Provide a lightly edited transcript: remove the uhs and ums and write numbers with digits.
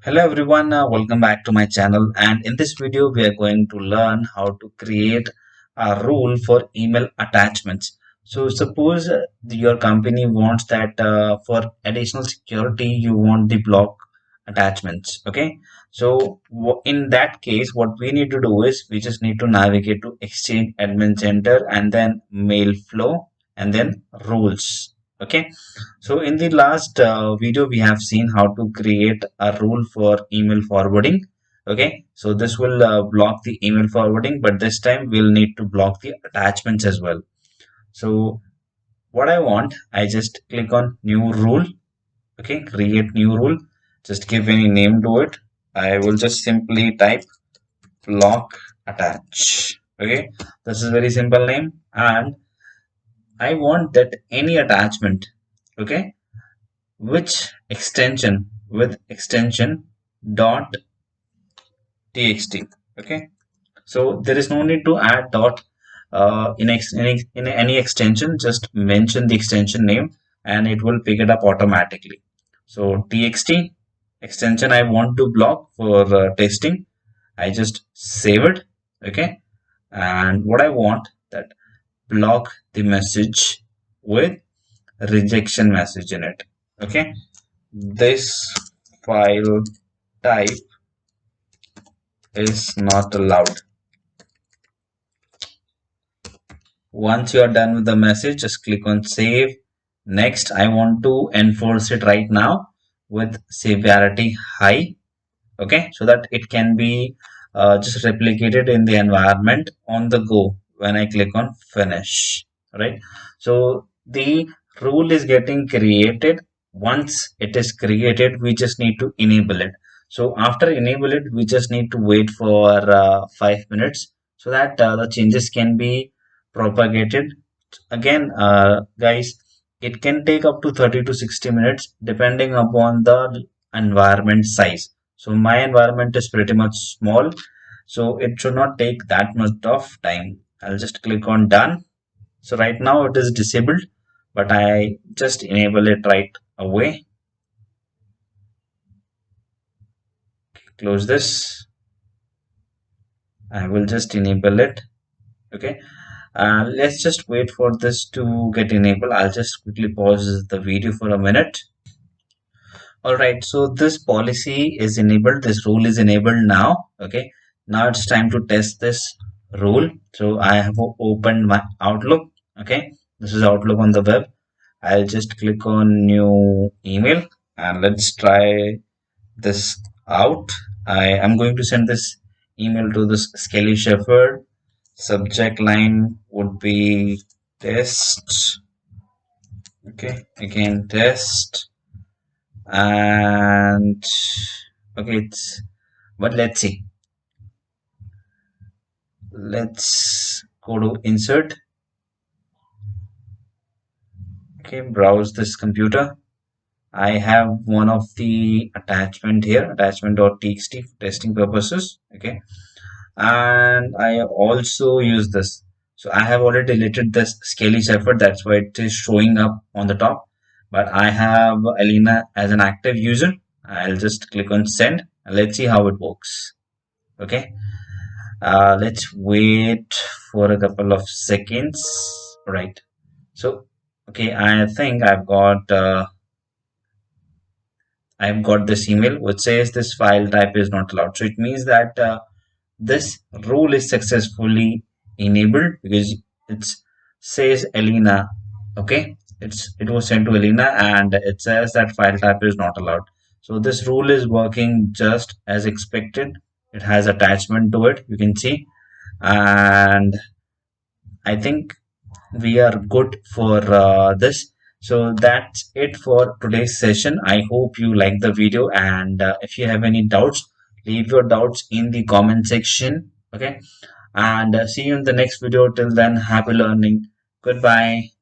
Hello everyone, welcome back to my channel, and in this video we are going to learn how to create a rule for email attachments. So suppose your company wants that for additional security you want the block attachments. Okay, so in that case what we need to do is we just need to navigate to Exchange Admin Center and then mail flow and then rules. Okay, so in the last video, we have seen how to create a rule for email forwarding. Okay, so this will block the email forwarding, but this time we'll need to block the attachments as well. So what I want, I just click on new rule. Okay, create new rule. Just give any name to it. I will just simply type block attach. Okay, this is very simple name, and I want that any attachment. Okay, which extension with extension dot txt. Okay, so there is no need to add dot in any extension. Just mention the extension name and it will pick it up automatically. So txt extension I want to block for testing. I just save it. Okay, and what I want that block the message with rejection message in it. Okay, this file type is not allowed. Once you are done with the message, just click on save. Next, I want to enforce it right now with severity high. Okay, so that it can be just replicated in the environment on the go when I click on finish. Right, so the rule is getting created. Once it is created, we just need to enable it. So after enable it, we just need to wait for 5 minutes so that the changes can be propagated. Again, guys, it can take up to 30 to 60 minutes depending upon the environment size. So my environment is pretty much small, so it should not take that much of time. I'll just click on done. So right now it is disabled, but I just enable it right away. Close this. I will just enable it. Okay, let's just wait for this to get enabled. I'll just quickly pause the video for a minute. All right, so this policy is enabled, this rule is enabled now. Okay, now it's time to test this rule. So I have opened my Outlook. Okay, this is Outlook on the web. I'll just click on new email and let's try this out. I am going to send this email to this Skelly Shepherd. Subject line would be test. Okay, again test. And okay, but let's see. Let's go to insert. Okay, browse this computer. I have one of the attachment here, attachment.txt for testing purposes. Okay, and I also use this. So I have already deleted this Scaly Shepherd, that's why it is showing up on the top. But I have Alina as an active user. I'll just click on send and let's see how it works. Okay, let's wait for a couple of seconds. Right, so okay, I think I've got this email which says this file type is not allowed. So it means that this rule is successfully enabled because it says Elena. Okay, it was sent to Elena and it says that file type is not allowed. So this rule is working just as expected. It has attachment to it, you can see, and I think we are good for this. So that's it for today's session. I hope you like the video, and if you have any doubts, leave your doubts in the comment section. Okay, and see you in the next video. Till then, happy learning. Goodbye.